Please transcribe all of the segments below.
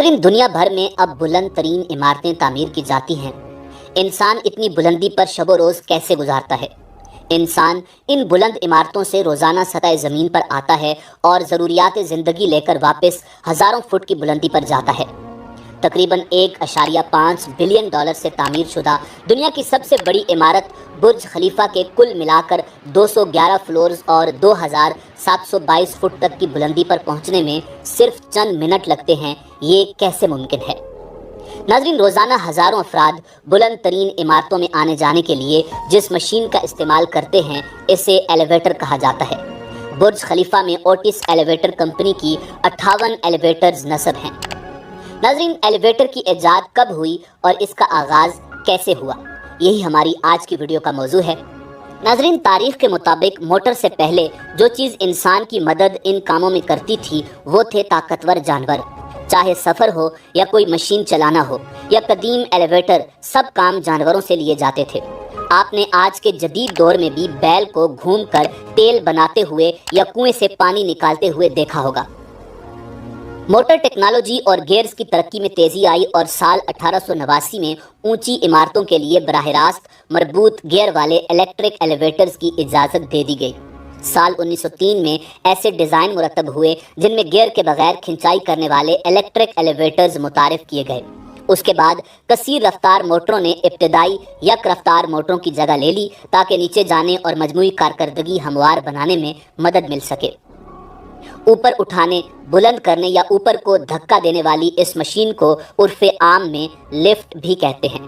ناظرین، دنیا بھر میں اب بلند ترین عمارتیں تعمیر کی جاتی ہیں۔ انسان اتنی بلندی پر شب و روز کیسے گزارتا ہے؟ انسان ان بلند عمارتوں سے روزانہ سطح زمین پر آتا ہے اور ضروریات زندگی لے کر واپس ہزاروں فٹ کی بلندی پر جاتا ہے۔ تقریباً 1.5 بلین ڈالر سے تعمیر شدہ دنیا کی سب سے بڑی عمارت برج خلیفہ کے کل ملا کر 211 فلورز اور 2722 فٹ تک کی بلندی پر پہنچنے میں صرف چند منٹ لگتے ہیں۔ یہ کیسے ممکن ہے؟ ناظرین، روزانہ ہزاروں افراد بلند ترین عمارتوں میں آنے جانے کے لیے جس مشین کا استعمال کرتے ہیں اسے ایلیویٹر کہا جاتا ہے۔ برج خلیفہ میں اوٹس ایلیویٹر کمپنی کی 58 ایلیویٹرز نصب ہیں۔ ناظرین، ایلیویٹر کی ایجاد کب ہوئی اور اس کا آغاز کیسے ہوا؟ یہی ہماری آج کی ویڈیو کا موضوع ہے۔ ناظرین، تاریخ کے مطابق موٹر سے پہلے جو چیز انسان کی مدد ان کاموں میں کرتی تھی وہ تھے طاقتور جانور۔ چاہے سفر ہو یا کوئی مشین چلانا ہو یا قدیم ایلیویٹر، سب کام جانوروں سے لیے جاتے تھے۔ آپ نے آج کے جدید دور میں بھی بیل کو گھوم کر تیل بناتے ہوئے یا کنویں سے پانی نکالتے ہوئے دیکھا ہوگا۔ موٹر ٹیکنالوجی اور گیئرز کی ترقی میں تیزی آئی اور سال 1889 میں اونچی عمارتوں کے لیے براہ راست مربوط گیئر والے الیکٹرک ایلیویٹرز کی اجازت دے دی گئی۔ سال 1903 میں ایسے ڈیزائن مرتب ہوئے جن میں گیئر کے بغیر کھنچائی کرنے والے الیکٹرک ایلیویٹرز متعارف کیے گئے۔ اس کے بعد کثیر رفتار موٹروں نے ابتدائی یک رفتار موٹروں کی جگہ لے لی تاکہ نیچے جانے اور مجموعی کارکردگی ہموار بنانے میں مدد مل سکے۔ اوپر اٹھانے، بلند کرنے یا اوپر کو دھکا دینے والی اس مشین کو عرف عام میں لفٹ بھی کہتے ہیں۔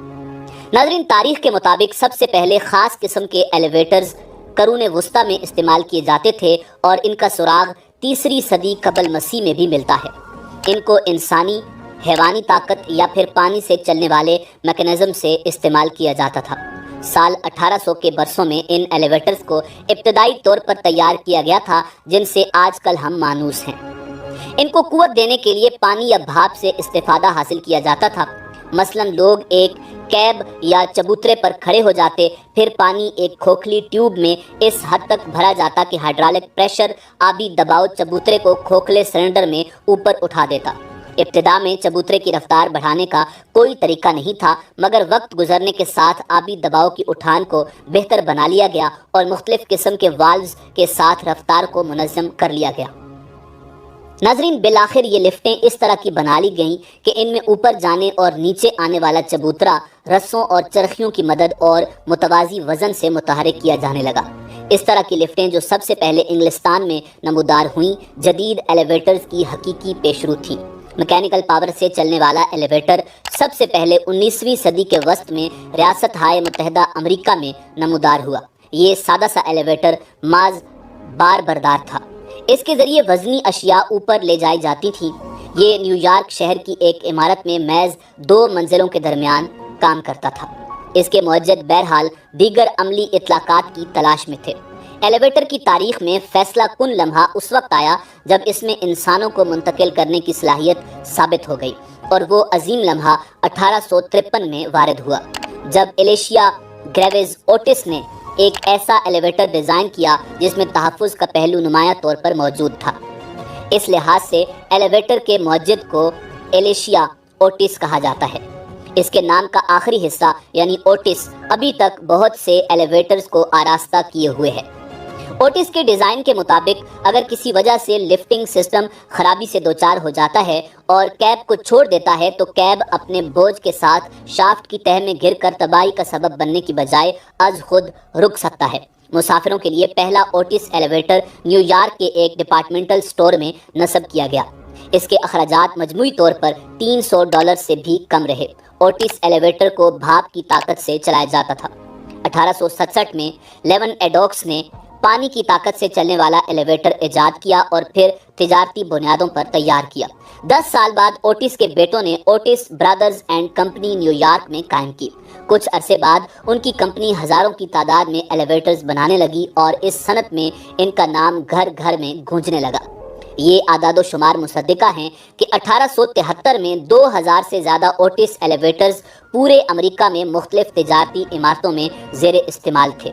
ناظرین، تاریخ کے مطابق سب سے پہلے خاص قسم کے ایلیویٹرز قرون وسطیٰ میں استعمال کیے جاتے تھے اور ان کا سراغ 3 صدی قبل مسیح میں بھی ملتا ہے۔ ان کو انسانی، حیوانی طاقت یا پھر پانی سے چلنے والے میکانزم سے استعمال کیا جاتا تھا۔ سال 1800 کے برسوں میں ان ایلیویٹرز کو ابتدائی طور پر تیار کیا گیا تھا جن سے آج کل ہم مانوس ہیں۔ ان کو قوت دینے کے لیے پانی یا بھاپ سے استفادہ حاصل کیا جاتا تھا۔ مثلاً لوگ ایک کیب یا چبوترے پر کھڑے ہو جاتے، پھر پانی ایک کھوکھلی ٹیوب میں اس حد تک بھرا جاتا کہ ہائیڈرولک پریشر آبی دباؤ چبوترے کو کھوکھلے سلنڈر میں اوپر اٹھا دیتا۔ ابتدا میں چبوترے کی رفتار بڑھانے کا کوئی طریقہ نہیں تھا، مگر وقت گزرنے کے ساتھ آبی دباؤ کی اٹھان کو بہتر بنا لیا گیا اور مختلف قسم کے والوز کے ساتھ رفتار کو منظم کر لیا گیا۔ ناظرین، بالآخر یہ لفٹیں اس طرح کی بنا لی گئیں کہ ان میں اوپر جانے اور نیچے آنے والا چبوترا رسوں اور چرخیوں کی مدد اور متوازی وزن سے متحرک کیا جانے لگا۔ اس طرح کی لفٹیں جو سب سے پہلے انگلستان میں نمودار ہوئیں، جدید ایلیویٹرز کی حقیقی پیشرو تھیں۔ میکینیکل پاور سے چلنے والا ایلیویٹر سب سے پہلے 19ویں صدی کے وسط میں ریاستہائے متحدہ امریکہ میں نمودار ہوا۔ یہ سادہ سا ایلیویٹر محض بار بردار تھا۔ اس کے ذریعے وزنی اشیاء اوپر لے جائی جاتی تھیں۔ یہ نیو یارک شہر کی ایک عمارت میں محض 2 منزلوں کے درمیان کام کرتا تھا۔ اس کے موجد بہرحال دیگر عملی اطلاقات کی تلاش میں تھے۔ ایلیویٹر کی تاریخ میں فیصلہ کن لمحہ اس وقت آیا جب اس میں انسانوں کو منتقل کرنے کی صلاحیت ثابت ہو گئی، اور وہ عظیم لمحہ 1853 میں وارد ہوا جب ایلیشیا گریوز اوٹس نے ایک ایسا ایلیویٹر ڈیزائن کیا جس میں تحفظ کا پہلو نمایاں طور پر موجود تھا۔ اس لحاظ سے ایلیویٹر کے موجد کو ایلیشیا اوٹس کہا جاتا ہے۔ اس کے نام کا آخری حصہ یعنی اوٹس ابھی تک بہت سے ایلیویٹرز کو آراستہ کیے ہوئے ہے۔ اوٹس کے ڈیزائن کے مطابق اگر کسی وجہ سے لفٹنگ سسٹم خرابی سے دوچار ہو جاتا ہے اور کیب کو چھوڑ دیتا ہے تو کیب اپنے بوجھ کے ساتھ شافٹ کی تہہ میں گر کر تباہی کا سبب بننے کی بجائے از خود رک سکتا ہے۔ مسافروں کے لیے پہلا اوٹس ایلیویٹر نیو یارک کے ایک ڈپارٹمنٹل سٹور میں نصب کیا گیا۔ اس کے اخراجات مجموعی طور پر $300 سے بھی کم رہے۔ اوٹس ایلیویٹر کو بھاپ کی طاقت سے چلایا جاتا تھا۔ 1867 میں لیون ایڈوکس نے پانی کی طاقت سے چلنے والا ایلیویٹر ایجاد کیا اور پھر تجارتی بنیادوں پر تیار کیا۔ 10 سال بعد اوٹس کے بیٹوں نے Otis Brothers and Company New York میں قائم کی۔ کچھ عرصے بعد ان کی کمپنی ہزاروں کی تعداد میں ایلیویٹرز بنانے لگی اور اس صنعت میں ان کا نام گھر گھر میں گونجنے لگا۔ یہ اعداد و شمار مصدقہ ہیں کہ 1873 میں 2000 سے زیادہ اوٹس ایلیویٹرز پورے امریکہ میں مختلف تجارتی عمارتوں میں زیر استعمال تھے۔